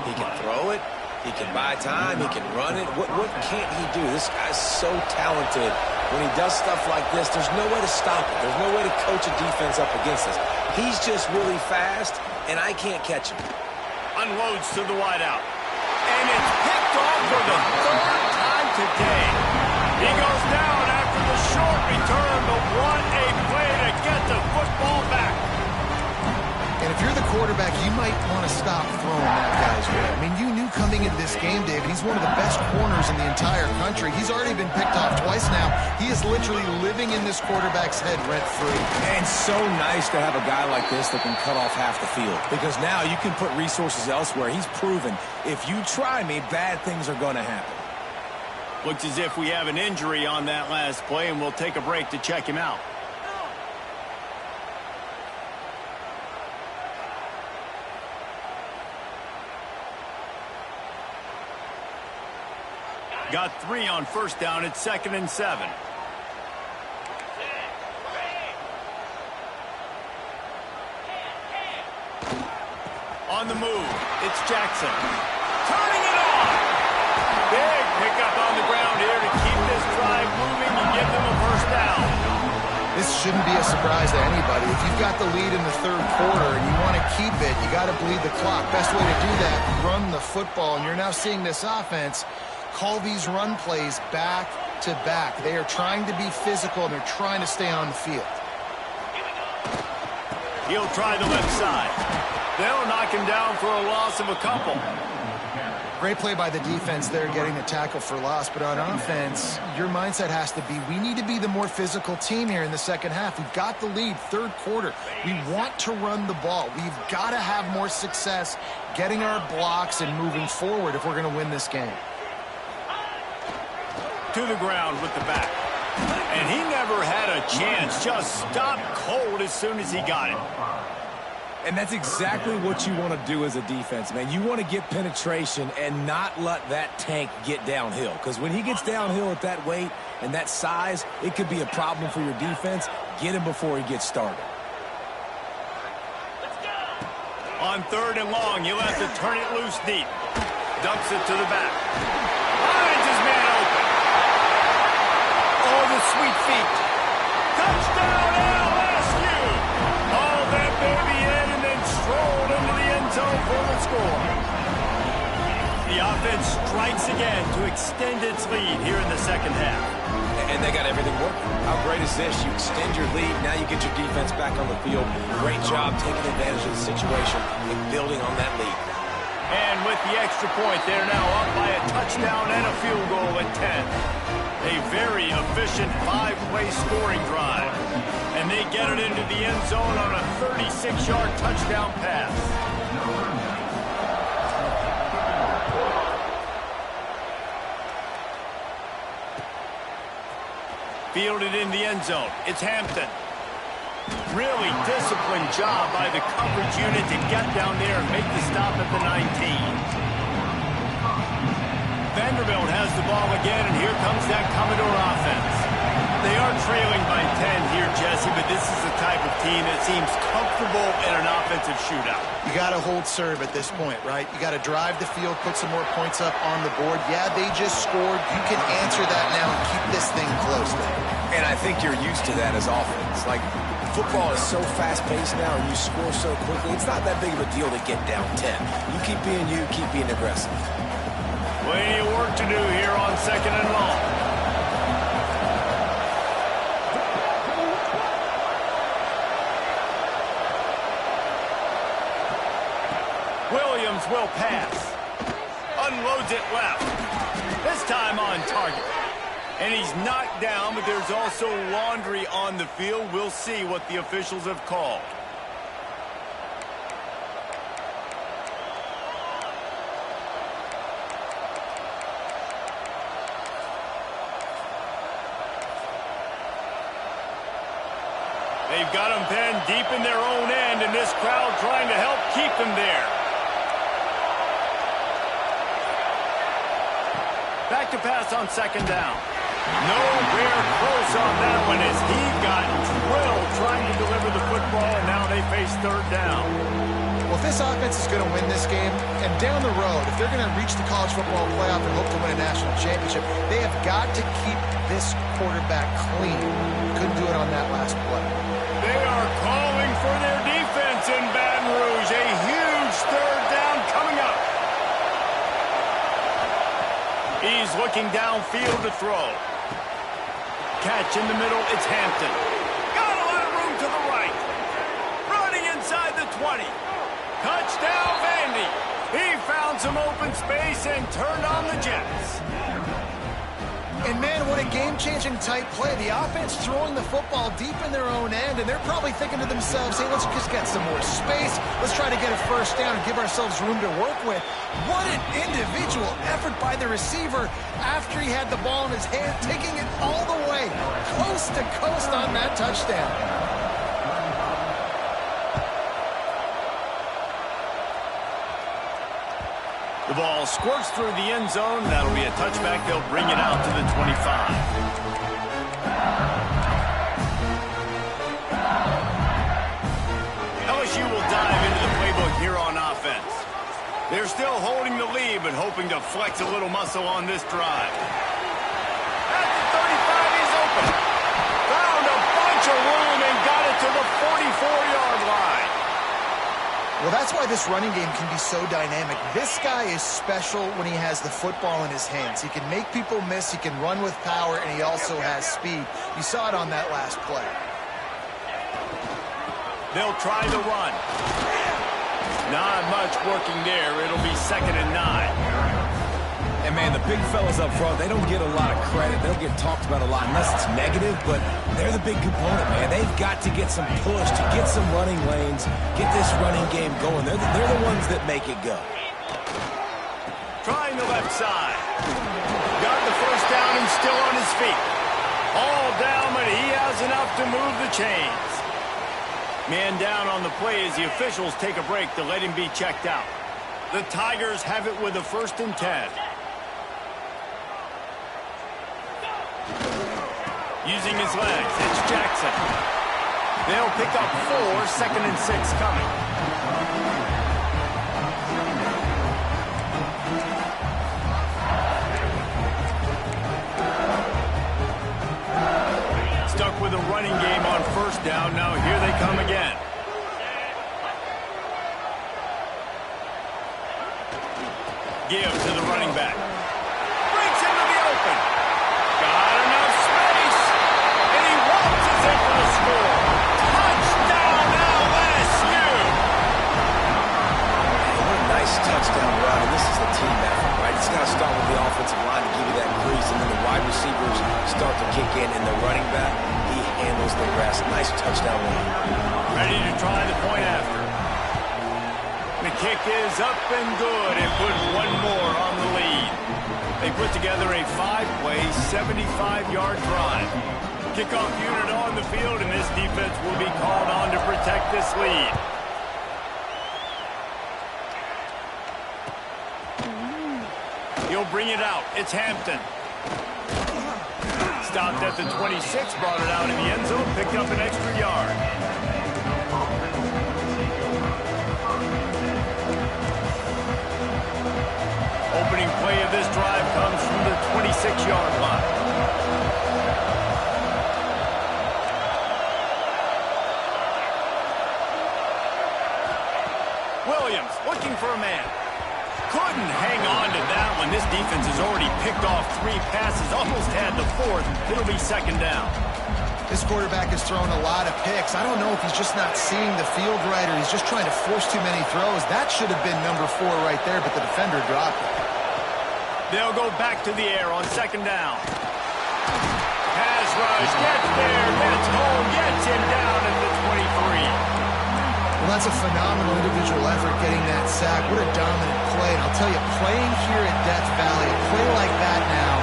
He can throw it. He can buy time. He can run it. What can't he do? This guy's so talented. When he does stuff like this, there's no way to stop it. There's no way to coach a defense up against this. He's just really fast, and I can't catch him. Unloads to the wideout. And it's picked off for the third time today. He goes down after the short return, but what a play to get the football back. And if you're the quarterback, you might want to stop throwing that guy's way. I mean, you knew coming into this game, David, he's one of the best corners in the entire country. He's already been picked off twice now. He is literally living in this quarterback's head rent-free. And so nice to have a guy like this that can cut off half the field. Because now you can put resources elsewhere. He's proven, if you try me, bad things are going to happen. Looks as if we have an injury on that last play, and we'll take a break to check him out. Got 3 on first down. It's 2nd and 7. On the move, it's Jackson. Turning it on. Big pickup on the ground here to keep this drive moving and give them a first down. This shouldn't be a surprise to anybody. If you've got the lead in the third quarter and you want to keep it, you got to bleed the clock. Best way to do that, run the football. And you're now seeing this offense call these run plays back to back. They are trying to be physical, and they're trying to stay on the field. He'll try the left side. They'll knock him down for a loss of a couple. Great play by the defense there, getting the tackle for loss. But on offense, your mindset has to be, we need to be the more physical team here in the second half. We've got the lead, third quarter. We want to run the ball. We've got to have more success getting our blocks and moving forward if we're going to win this game. To the ground with the back. And he never had a chance. Just stopped cold as soon as he got it. And that's exactly what you want to do as a defense, man. You want to get penetration and not let that tank get downhill. Because when he gets downhill at that weight and that size, it could be a problem for your defense. Get him before he gets started. On 3rd and long, he'll have to turn it loose deep. Dumps it to the back. Finds his man open. Oh, the sweet feet. Touchdown, LSU. All that baby in and then strolled into the end zone for the score. The offense strikes again to extend its lead here in the second half. And they got everything working. How great is this? You extend your lead. Now you get your defense back on the field. Great job taking advantage of the situation and building on that lead. And with the extra point, they're now up by a touchdown and a field goal at 10. A very efficient 5-play scoring drive. And they get it into the end zone on a 36-yard touchdown pass. Fielded in the end zone. It's Hampton. Really disciplined job by the coverage unit to get down there and make the stop at the 19. Vanderbilt has the ball again, and here comes that Commodore offense. They are trailing by 10 here, Jesse, but this is the type of team that seems comfortable in an offensive shootout. You got to hold serve at this point, right? You got to drive the field, put some more points up on the board. Yeah, they just scored. You can answer that now and keep this thing close. And I think you're used to that as offense. Like, football is so fast-paced now, and you score so quickly. It's not that big of a deal to get down 10. You keep being aggressive. Plenty of work to do here on 2nd and long. Williams will pass. Unloads it left. This time on target. And he's knocked down, but there's also laundry on the field. We'll see what the officials have called. They've got him pinned deep in their own end, and this crowd trying to help keep them there. Back to pass on 2nd down. Nowhere close on that one as he got drilled trying to deliver the football, and now they face 3rd down. Well, if this offense is going to win this game, and down the road, if they're going to reach the college football playoff and hope to win a national championship, they have got to keep this quarterback clean. Couldn't do it on that last play. They are calling for their defense in Baton Rouge. A huge 3rd down coming up. He's looking downfield to throw. Catch in the middle, it's Hampton. Got a lot of room to the right. Running inside the 20. Touchdown, Vandy. He found some open space and turned on the Jets. And, man, what a game-changing type play. The offense throwing the football deep in their own end, and they're probably thinking to themselves, hey, let's just get some more space. Let's try to get a 1st down and give ourselves room to work with. What an individual effort by the receiver after he had the ball in his hand, taking it all the way, coast to coast on that touchdown. The ball squirts through the end zone. That'll be a touchback. They'll bring it out to the 25. LSU will dive into the playbook here on offense. They're still holding the lead, but hoping to flex a little muscle on this drive. At the 35, he's open. Found a bunch of room and got it to the 44-yard line. Well, that's why this running game can be so dynamic. This guy is special when he has the football in his hands. He can make people miss, he can run with power, and he also has speed. You saw it on that last play. They'll try the run. Not much working there. It'll be 2nd and 9. And, man, the big fellas up front, they don't get a lot of credit. They don't get talked about a lot unless it's negative, but they're the big component, man. They've got to get some push, to get some running lanes, get this running game going. They're the ones that make it go. Trying the left side. Got the 1st down and still on his feet. All down, but he has enough to move the chains. Man down on the play as the officials take a break to let him be checked out. The Tigers have it with a 1st and 10. Using his legs, it's Jackson. They'll pick up 4, 2nd and 6 coming. Stuck with a running game on 1st down. Now here they come again. Give to the running back. Breaks into the open. Got enough space. And he waltzes in for the score. Touchdown, LSU. What a nice touchdown run. And this is the team effort, right? It's got to start with the offensive line to give you that crease, and then the wide receivers start to kick in, and the running back, he handles the rest. Nice touchdown run. Ready to try the point after. The kick is up and good and put one more on the lead. They put together a 5-play, 75-yard drive. Kickoff unit on the field, and this defense will be called on to protect this lead. He'll bring it out. It's Hampton. stopped at the 26, brought it out in the end zone, picked up an extra yard. Opening play of this drive comes from the 26-yard line. Williams looking for a man. Couldn't hang on to that one. This defense has already picked off 3 passes, almost had the 4th. It'll be second down. This quarterback has thrown a lot of picks. I don't know if he's just not seeing the field right or he's just trying to force too many throws. That should have been number 4 right there, but the defender dropped it. They'll go back to the air on second down. Pass rush, gets there, gets home, gets him down at the 23. Well, that's a phenomenal individual effort getting that sack. What a dominant play. And I'll tell you, playing here at Death Valley, a play like that now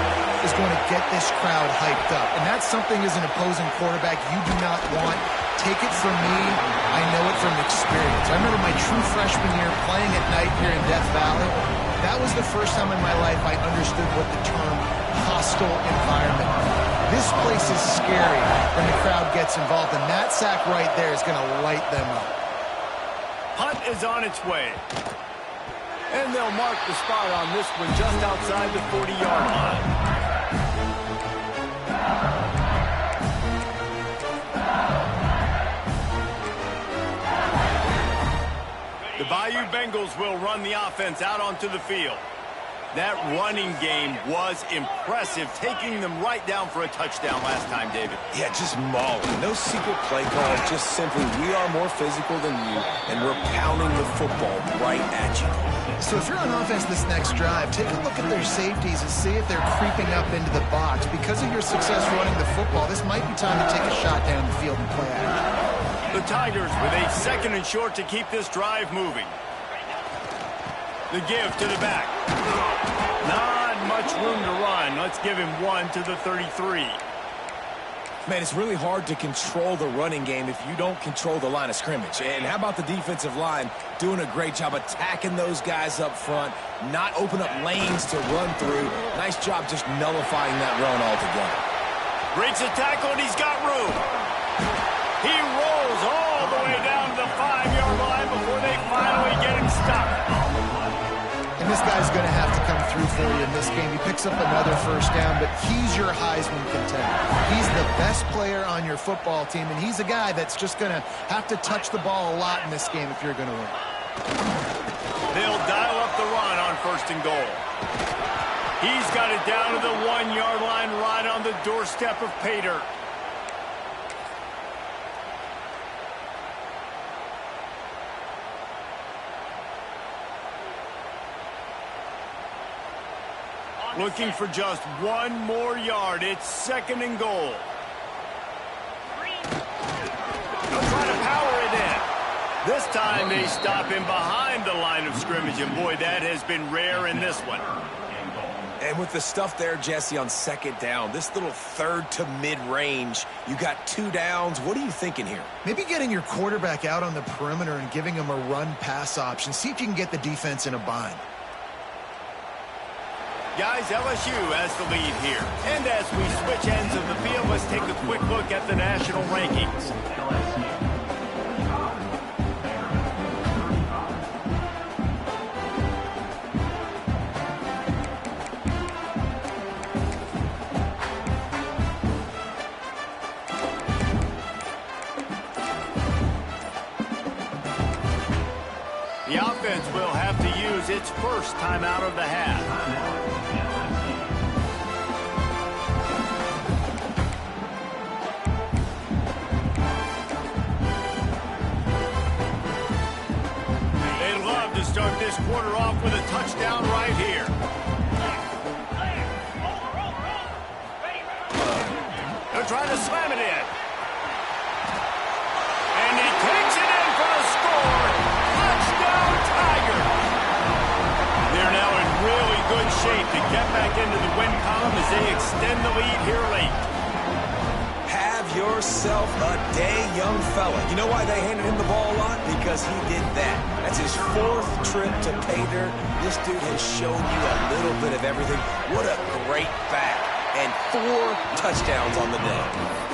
is going to get this crowd hyped up. And that's something as an opposing quarterback you do not want. Take it from me. I know it from experience. I remember my true freshman year playing at night here in Death Valley. That was the first time in my life I understood what the term hostile environment meant. This place is scary when the crowd gets involved, and that sack right there is going to light them up. Punt is on its way. And they'll mark the spot on this one just outside the 40-yard line. The Bayou Bengals will run the offense out onto the field. That running game was impressive, taking them right down for a touchdown last time, David. Yeah, just mauling. No secret play call, just simply we are more physical than you, and we're pounding the football right at you. So if you're on offense this next drive, take a look at their safeties and see if they're creeping up into the box. Because of your success running the football, this might be time to take a shot down the field and play action. The Tigers with a 2nd and short to keep this drive moving. The give to the back. Not much room to run. Let's give him 1 to the 33. Man, it's really hard to control the running game if you don't control the line of scrimmage. And how about the defensive line doing a great job attacking those guys up front, not open up lanes to run through. Nice job just nullifying that run altogether. Breaks the tackle, and he's got room. He rolls all the way down to the 5-yard line before they finally get him stopped. And this guy's going to have to come through for you in this game. He picks up another first down, but he's your Heisman contender. He's the best player on your football team, and he's a guy that's just going to have to touch the ball a lot in this game if you're going to win. They'll dial up the run on 1st and goal. He's got it down to the 1-yard line right on the doorstep of pay dirt. Looking for just 1 more yard. It's 2nd and goal. They'll try to power it in. This time they stop him behind the line of scrimmage, and boy, that has been rare in this one. And with the stuff there, Jesse, on 2nd down, this little 3rd to mid-range, you got 2 downs. What are you thinking here? Maybe getting your quarterback out on the perimeter and giving him a run-pass option. See if you can get the defense in a bind. Guys, LSU has the lead here. And as we switch ends of the field, let's take a quick look at the national rankings. The offense will have to use its first timeout of the half. Start this quarter off with a touchdown right here. They'll try to slam it in. And he takes it in for a score. Touchdown, Tiger. They're now in really good shape to get back into the win column as they extend the lead here late. Have yourself a day, young fella. You know why they handed him the ball a lot? Because he did that. That's his 4th trip to pay dirt. This dude has shown you a little bit of everything. What a great back. and 4 touchdowns on the day.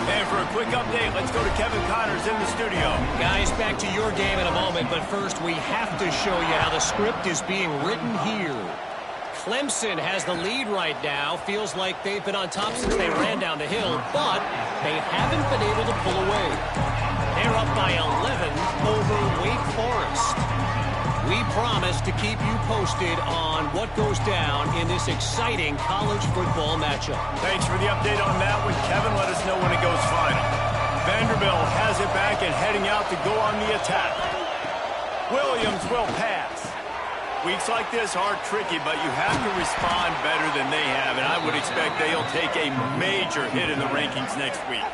And for a quick update, let's go to Kevin Connors in the studio. Guys, back to your game in a moment, but first we have to show you how the script is being written here. Clemson has the lead right now. Feels like they've been on top since they ran down the hill, but they haven't been able to pull away. They're up by 11 over Wake Forest. We promise to keep you posted on what goes down in this exciting college football matchup. Thanks for the update on that one, Kevin. Let us know when it goes final. Vanderbilt has it back and heading out to go on the attack. Williams will pass. Weeks like this are tricky, but you have to respond better than they have, and I would expect they'll take a major hit in the rankings next week.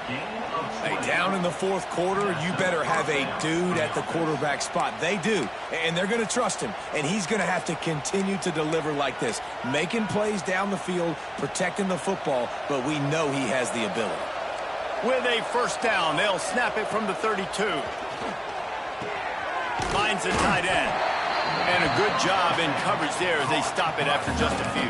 Hey, down in the 4th quarter, you better have a dude at the quarterback spot. They do, and they're going to trust him, and he's going to have to continue to deliver like this, making plays down the field, protecting the football, but we know he has the ability. With a first down, they'll snap it from the 32. Finds the tight end. And a good job in coverage there as they stop it after just a few.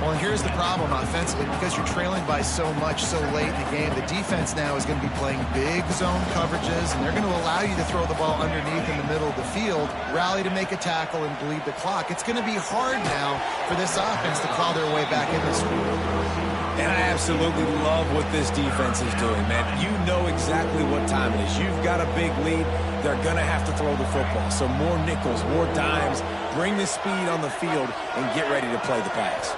Well, here's the problem offensively. Because you're trailing by so much so late in the game, the defense now is going to be playing big zone coverages, and they're going to allow you to throw the ball underneath in the middle of the field, rally to make a tackle, and bleed the clock. It's going to be hard now for this offense to claw their way back in this score. And I absolutely love what this defense is doing, man. You know exactly what time it is. You've got a big lead. They're going to have to throw the football. So more nickels, more dimes, bring the speed on the field, and get ready to play the pass.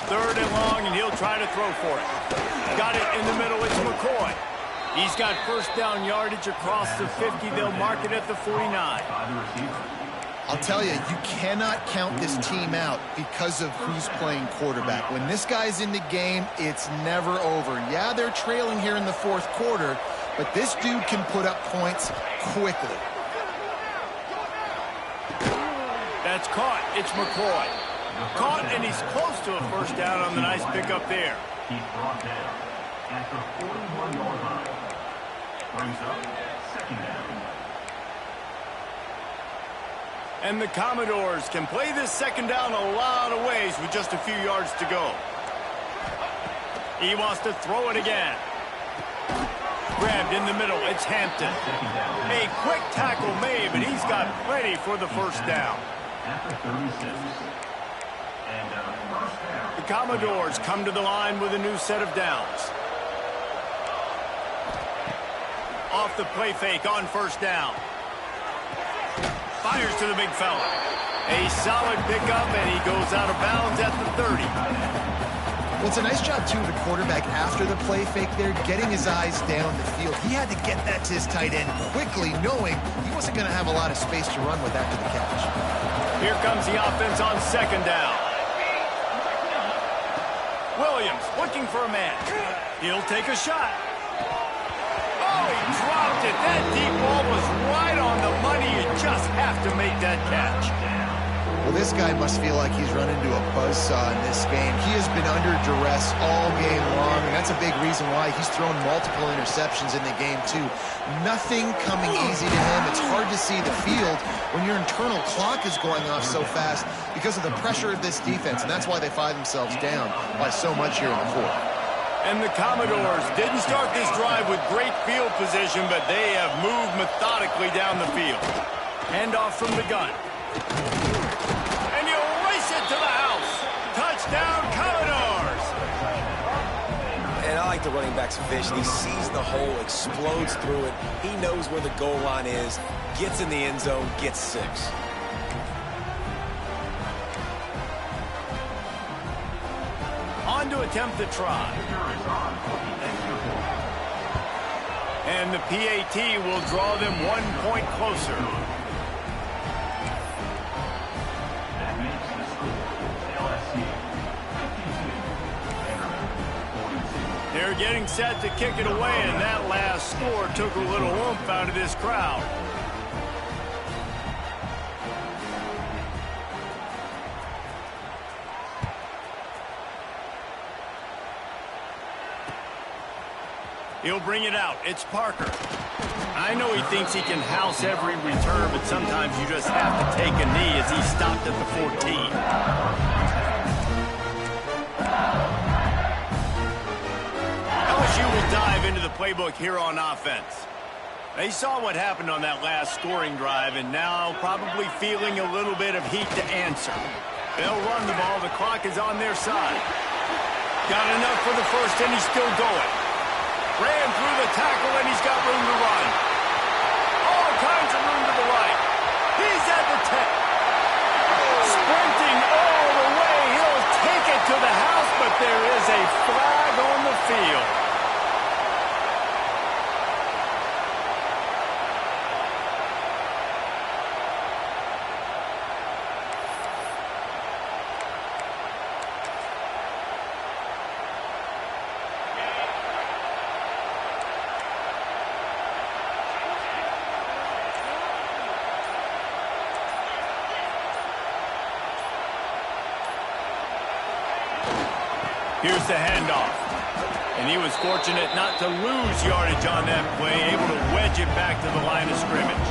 3rd and long, and he'll try to throw for it. Got it in the middle. It's McCoy. He's got first down yardage across the 50. They'll mark it at the 49. I'll tell you, you cannot count this team out because of who's playing quarterback. When this guy's in the game, it's never over. Yeah, they're trailing here in the 4th quarter, but this dude can put up points quickly. That's caught. It's McCoy. Caught, and he's close to a first down on the nice pickup there. He brought down at the 41-yard line. Brings up 2nd down. And the Commodores can play this 2nd down a lot of ways with just a few yards to go. He wants to throw it again. Grabbed in the middle. It's Hampton. A quick tackle made, but he's got plenty for the first down. At the 36. And first down. The Commodores come to the line with a new set of downs. Off the play fake on first down. Fires to the big fella. A solid pickup, and he goes out of bounds at the 30. Well, it's a nice job, too, of the quarterback after the play fake there, getting his eyes down the field. He had to get that to his tight end quickly, knowing he wasn't going to have a lot of space to run with after the catch. Here comes the offense on 2nd down. Williams looking for a man. He'll take a shot. Oh, he dropped it. That deep ball was right on the money. You just have to make that catch. Well, this guy must feel like he's run into a buzzsaw in this game. He has been under duress all game long, and that's a big reason why he's thrown multiple interceptions in the game, too. Nothing coming easy to him. It's hard to see the field when your internal clock is going off so fast because of the pressure of this defense, and that's why they find themselves down by so much here in the 4th. And the Commodores didn't start this drive with great field position, but they have moved methodically down the field. Handoff from the gun. And he'll race it to the house. Touchdown, Commodores! And I like the running back's vision. He sees the hole, explodes through it. He knows where the goal line is, gets in the end zone, gets 6. On to attempt the try. And the PAT will draw them 1 point closer. That makes the score LSU 52, They're getting set to kick it away, and that last score took a little oomph out of this crowd. He'll bring it out. It's Parker. I know he thinks he can house every return, but sometimes you just have to take a knee as he stopped at the 14. playbook here on offense. They saw what happened on that last scoring drive, and now probably feeling a little bit of heat to answer. They'll run the ball. The clock is on their side. Got enough for the first, and he's still going. Ran through the tackle, and he's got room to run. All kinds of room to the right. He's at the 10. Sprinting all the way. He'll take it to the house, but there is a flag on the field. Here's the handoff. And he was fortunate not to lose yardage on that play, able to wedge it back to the line of scrimmage.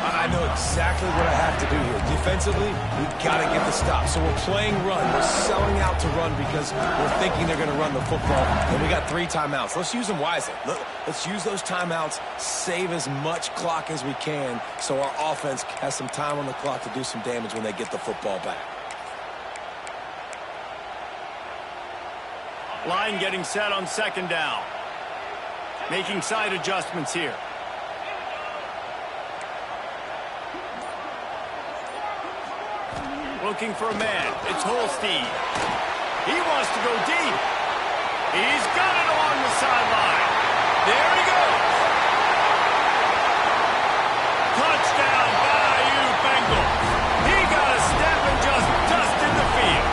I know exactly what I have to do here. Defensively, we've got to get the stop. So we're playing run. We're selling out to run because we're thinking they're going to run the football. And we got 3 timeouts. Let's use them wisely. Let's use those timeouts, save as much clock as we can so our offense has some time on the clock to do some damage when they get the football back. Line getting set on second down. Making side adjustments here. Looking for a man. It's Holstein. He wants to go deep. He's got it along the sideline. There he goes. Touchdown, Bayou Bengals. He got a step and just dusted the field.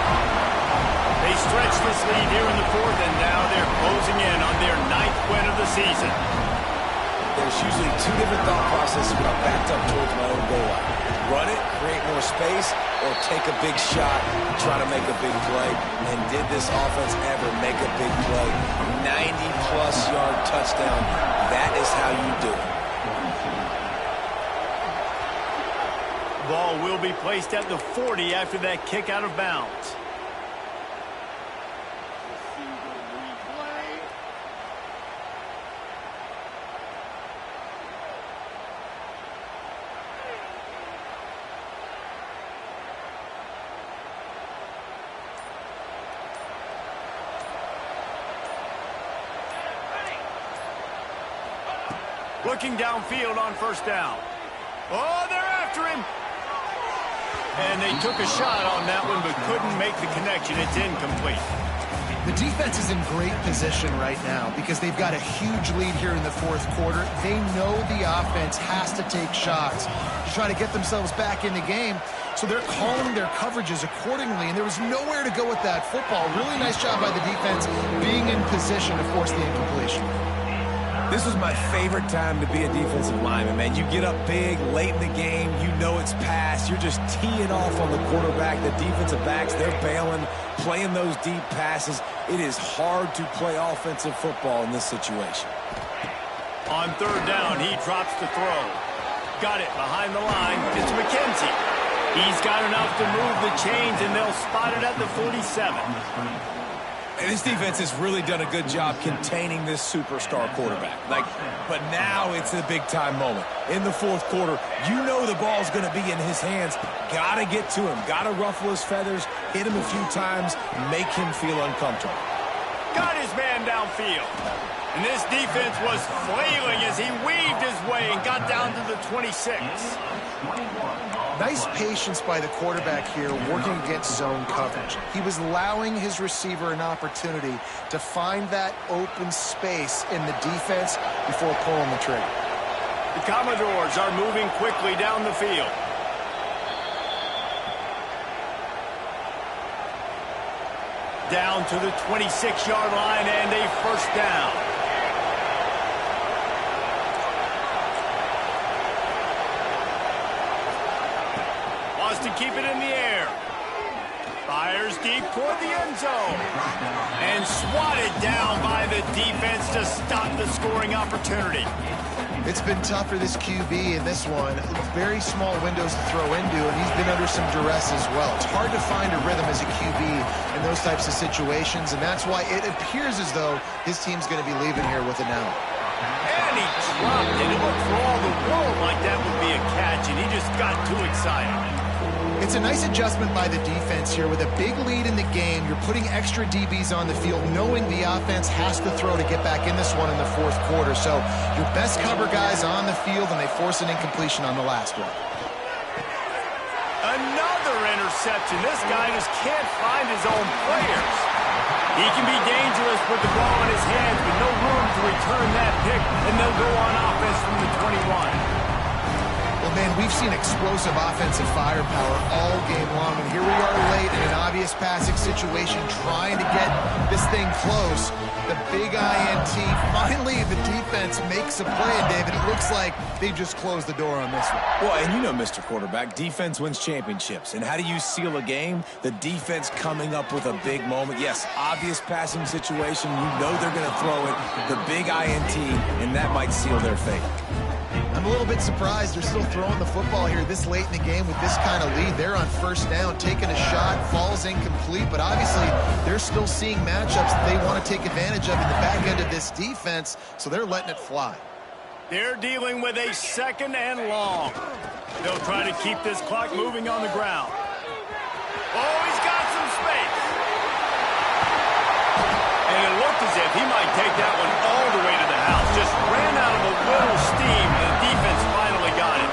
They stretch this lead here in the 4th, and now they're closing in on their 9th win of the season. There's usually 2 different thought processes when I'm backed up towards my own goal line. Run it, create more space, or take a big shot and try to make a big play. And did this offense ever make a big play? 90-plus yard touchdown. That is how you do it. Ball will be placed at the 40 after that kick out of bounds. Looking downfield on first down. Oh, they're after him. And they took a shot on that one, but couldn't make the connection. It's incomplete. The defense is in great position right now because they've got a huge lead here in the 4th quarter. They know the offense has to take shots to try to get themselves back in the game. So they're calling their coverages accordingly, and there was nowhere to go with that football. Really nice job by the defense being in position to force the incompletion. This was my favorite time to be a defensive lineman, man. You get up big, late in the game, you know it's past. You're just teeing off on the quarterback. The defensive backs, they're bailing, playing those deep passes. It is hard to play offensive football in this situation. On 3rd down, he drops the throw. Got it behind the line. It's McKenzie. He's got enough to move the chains, and they'll spot it at the 47. And this defense has really done a good job containing this superstar quarterback. But now it's a big-time moment. In the 4th quarter, you know the ball's going to be in his hands. Got to get to him. Got to ruffle his feathers, hit him a few times, make him feel uncomfortable. Got his man downfield. And this defense was flailing as he weaved his way and got down to the 26. Nice patience by the quarterback here working against zone coverage. He was allowing his receiver an opportunity to find that open space in the defense before pulling the trigger. The Commodores are moving quickly down the field. Down to the 26-yard line and a first down. To keep it in the air. Fires deep toward the end zone. And swatted down by the defense to stop the scoring opportunity. It's been tough for this QB in this one. Very small windows to throw into, and he's been under some duress as well. It's hard to find a rhythm as a QB in those types of situations, and that's why it appears as though his team's going to be leaving here with an out. And he dropped it. It looked for all the world like that would be a catch, and he just got too excited. It's a nice adjustment by the defense here. With a big lead in the game, you're putting extra DBs on the field, knowing the offense has to throw to get back in this one in the fourth quarter. So your best cover guys on the field, and they force an incompletion on the last one. Another interception. This guy just can't find his own players. He can be dangerous with the ball in his hands, but no room to return that pick, and they'll go on offense from the 21. Well, man, we've seen explosive offensive firepower all game long, and here we are late in an obvious passing situation trying to get this thing close. The big INT. Finally, the defense makes a play, and David, it looks like they just closed the door on this one. Well, and you know, Mr. Quarterback, defense wins championships. And how do you seal a game? The defense coming up with a big moment. Yes, obvious passing situation. You know they're going to throw it. The big INT, and that might seal their fate. I'm a little bit surprised they're still throwing the football here this late in the game with this kind of lead. They're on first down, taking a shot, falls incomplete, but obviously they're still seeing matchups that they want to take advantage of in the back end of this defense, so they're letting it fly. They're dealing with a second and long. They'll try to keep this clock moving on the ground. Oh, he's got some space. And it looked as if he might take that one all the way to the house. Just ran out of a little steam, and the defense finally got it.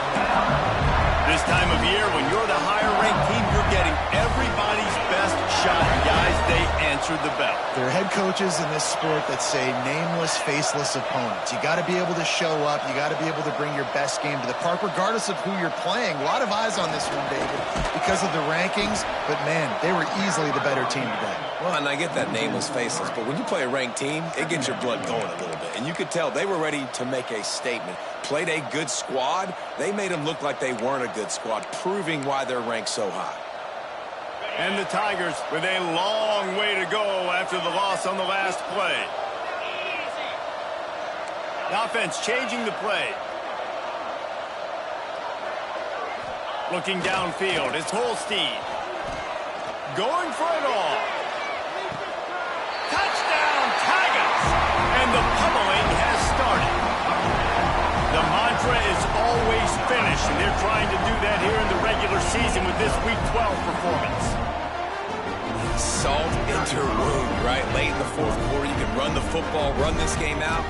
This time of year, when you're the higher-ranked team, you're getting everybody's best shot. Guys, they answered the bell. There are head coaches in this sport that say nameless, faceless opponents. You got to be able to show up. You got to be able to bring your best game to the park, regardless of who you're playing. A lot of eyes on this one, David, because of the rankings. But, man, they were easily the better team today. Well, and I get that nameless, faceless, but when you play a ranked team, it gets your blood going a little bit. And you could tell they were ready to make a statement. Played a good squad. They made them look like they weren't a good squad, proving why they're ranked so high. And the Tigers with a long way to go after the loss on the last play. The offense changing the play. Looking downfield, it's Holstein. Going for it all. Touchdown, Tigers! And the pummeling has started. The mantra is always finish, and they're trying to do that here in the regular season with this Week 12 performance. Salt into wound, right? Late in the fourth quarter, you can run the football, run this game out.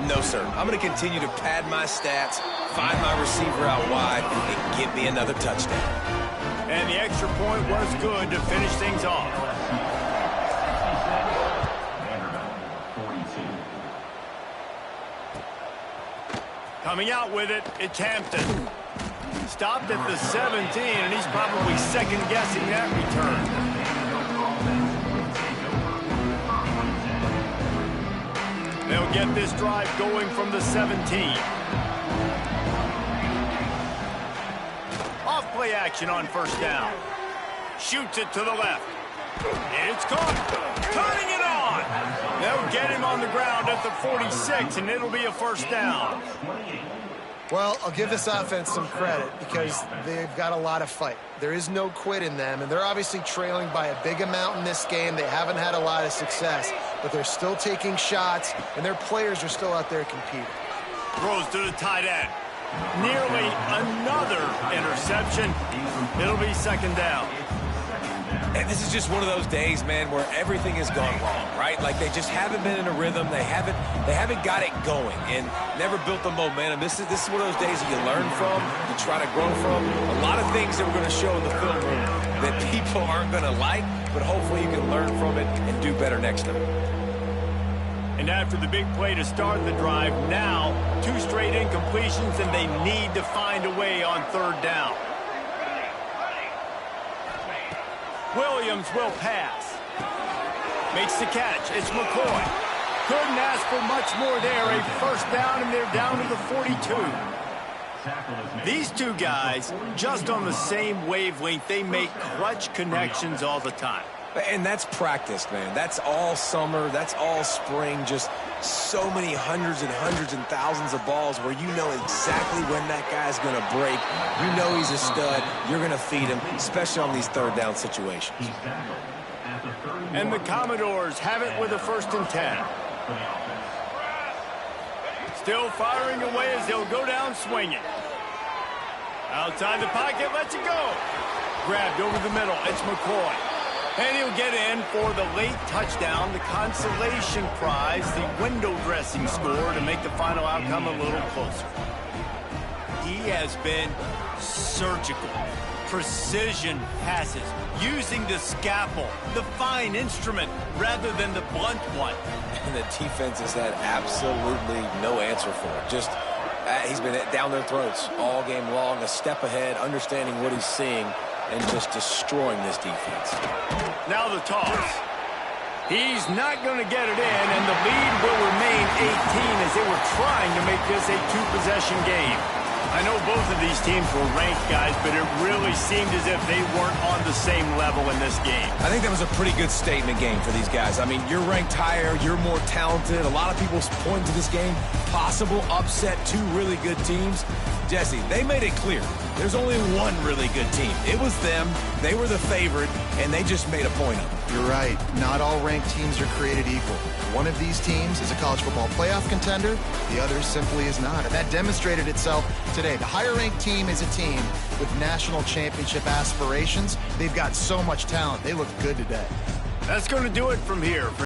No, sir. I'm going to continue to pad my stats, find my receiver out wide, and get me another touchdown. And the extra point was good to finish things off. Coming out with it, it's Hampton. Stopped at the 17, and he's probably second-guessing that return. They'll get this drive going from the 17. Off-play action on first down. Shoots it to the left. It's caught. Turning it on. They'll get him on the ground at the 46, and it'll be a first down. Well, I'll give this offense some credit because they've got a lot of fight. There is no quit in them, and they're obviously trailing by a big amount in this game. They haven't had a lot of success, but they're still taking shots, and their players are still out there competing. Throws to the tight end. Nearly another interception. It'll be second down. And this is just one of those days, man, where everything has gone wrong, right? Like they just haven't been in a rhythm. They haven't got it going and never built the momentum. This is one of those days that you learn from, you try to grow from. A lot of things that we're going to show in the film room that people aren't going to like, but hopefully you can learn from it and do better next time. And after the big play to start the drive, now 2 straight incompletions, and they need to find a way on third down. Williams will pass. Makes the catch. It's McCoy. Couldn't ask for much more there. A first down, and they're down to the 42. These two guys, just on the same wavelength, they make clutch connections all the time. And that's practice, man. That's all summer. That's all spring. Just so many hundreds and thousands of balls where you know exactly when that guy's going to break. You know he's a stud. You're going to feed him, especially on these third down situations. And the Commodores have it with a 1st and 10. Still firing away as they'll go down swinging. Outside the pocket, lets it go. Grabbed over the middle. It's McCoy. And he'll get in for the late touchdown, the consolation prize, the window dressing score to make the final outcome a little closer. He has been surgical. Precision passes, using the scalpel, the fine instrument, rather than the blunt one. And the defense has had absolutely no answer for it. Just, he's been down their throats all game long, a step ahead, understanding what he's seeing, and just destroying this defense. Now the toss. He's not going to get it in, and the lead will remain 18 as they were trying to make this a 2-possession game. I know both of these teams were ranked, guys, but it really seemed as if they weren't on the same level in this game. I think that was a pretty good statement game for these guys. I mean, you're ranked higher, you're more talented. A lot of people point to this game, possible upset, 2 really good teams. Jesse, they made it clear. There's only one really good team. It was them. They were the favorite, and they just made a point of it. You're right. Not all ranked teams are created equal. One of these teams is a college football playoff contender. The other simply is not. And that demonstrated itself today. The higher-ranked team is a team with national championship aspirations. They've got so much talent. They look good today. That's going to do it from here.